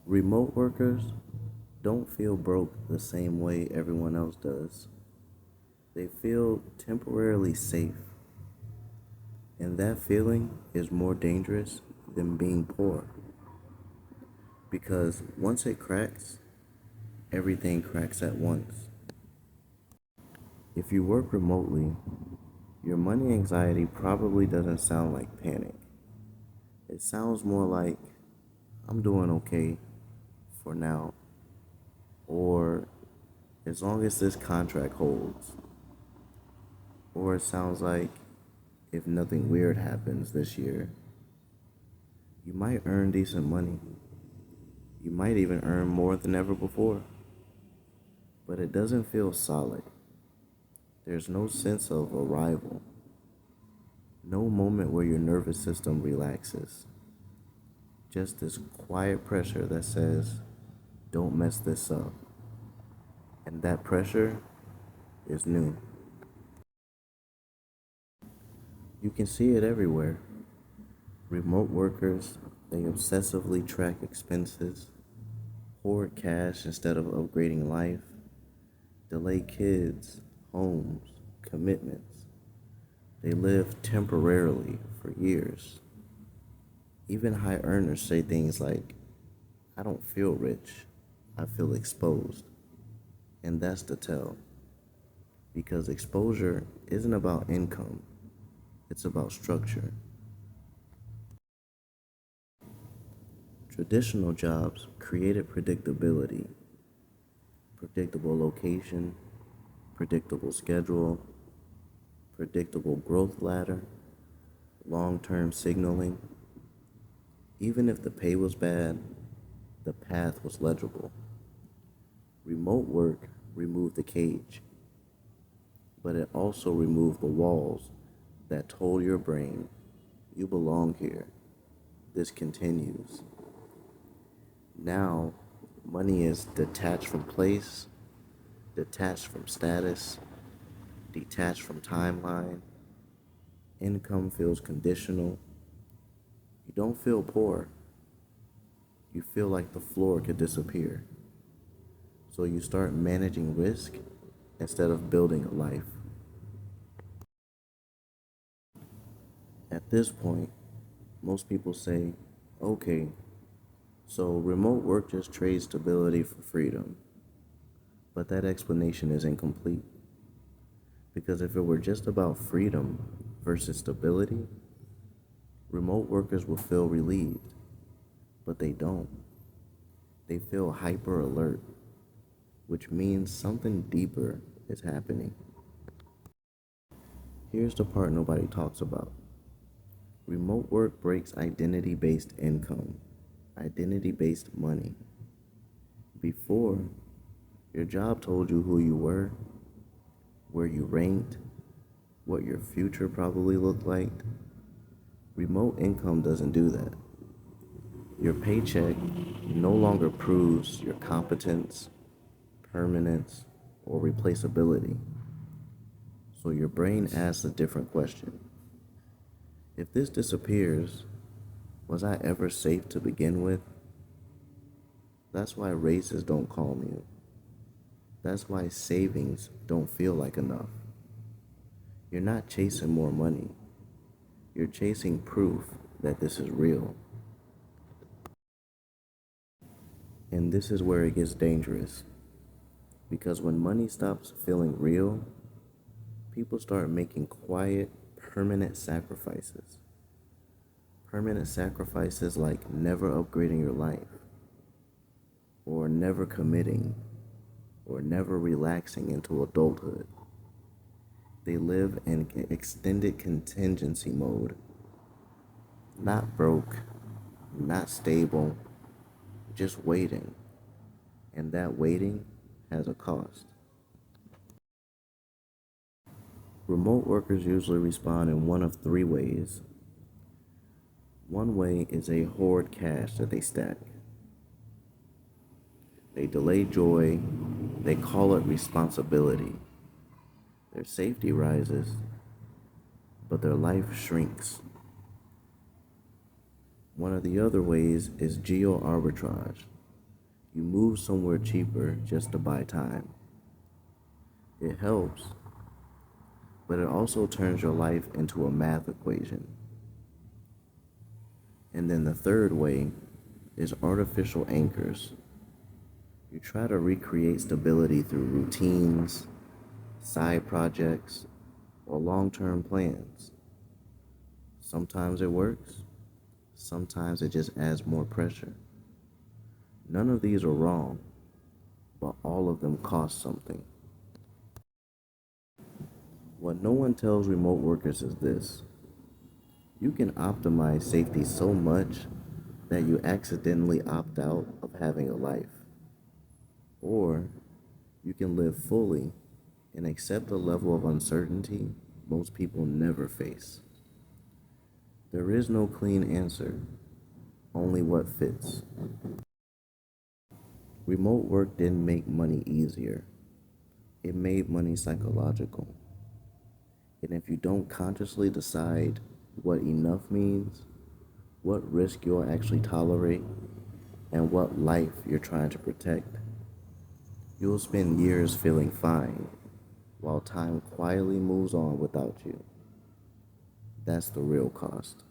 Remote workers don't feel broke the same way everyone else does. They feel temporarily safe, and that feeling is more dangerous than being poor because once it cracks, everything cracks at once. If you work remotely, your money anxiety probably doesn't sound like panic. It sounds more like, I'm doing okay for now, or as long as this contract holds. Or it sounds like, if nothing weird happens this year, you might earn decent money. You might even earn more than ever before. But it doesn't feel solid. There's no sense of arrival, no moment where your nervous system relaxes. Just this quiet pressure that says, don't mess this up. And that pressure is new. You can see it everywhere. Remote workers, they obsessively track expenses, hoard cash instead of upgrading life, delay kids, homes, commitments. They live temporarily for years. Even high earners say things like, I don't feel rich, I feel exposed. And that's the tell. Because exposure isn't about income, it's about structure. Traditional jobs created predictability, predictable location, predictable schedule, predictable growth ladder, long-term signaling. Even if the pay was bad, the path was legible. Remote work removed the cage, but it also removed the walls that told your brain, you belong here. This continues. Now, money is detached from place, detached from status, detached from timeline. Income feels conditional. You don't feel poor. You feel like the floor could disappear. So you start managing risk instead of building a life. At this point, most people say, okay, so remote work just trades stability for freedom. But that explanation is incomplete. Because if it were just about freedom versus stability, remote workers will feel relieved. But they don't. They feel hyper alert, which means something deeper is happening. Here's the part nobody talks about. Remote work breaks identity-based income, identity-based money. Before, your job told you who you were, where you ranked, what your future probably looked like. Remote income doesn't do that. Your paycheck no longer proves your competence, permanence, or replaceability. So your brain asks a different question. If this disappears, was I ever safe to begin with? That's why raises don't calm you. That's why savings don't feel like enough. You're not chasing more money. You're chasing proof that this is real. And this is where it gets dangerous. Because when money stops feeling real, people start making quiet, permanent sacrifices. Permanent sacrifices like never upgrading your life, or never committing, or never relaxing into adulthood. They live in extended contingency mode. Not broke, not stable, just waiting. And that waiting has a cost. Remote workers usually respond in one of three ways. One way is they hoard cash that they stack. They delay joy, they call it responsibility. Their safety rises, but their life shrinks. One of the other ways is geo arbitrage. You move somewhere cheaper just to buy time. It helps, but it also turns your life into a math equation. And then the third way is artificial anchors. You try to recreate stability through routines, side projects, or long-term plans. Sometimes it works, sometimes it just adds more pressure. None of these are wrong, but all of them cost something. What no one tells remote workers is this: you can optimize safety so much that you accidentally opt out of having a life. Or you can live fully and accept a level of uncertainty most people never face. There is no clean answer, only what fits. Remote work didn't make money easier, it made money psychological. And if you don't consciously decide what enough means, what risk you'll actually tolerate, and what life you're trying to protect, you'll spend years feeling fine while time quietly moves on without you. That's the real cost.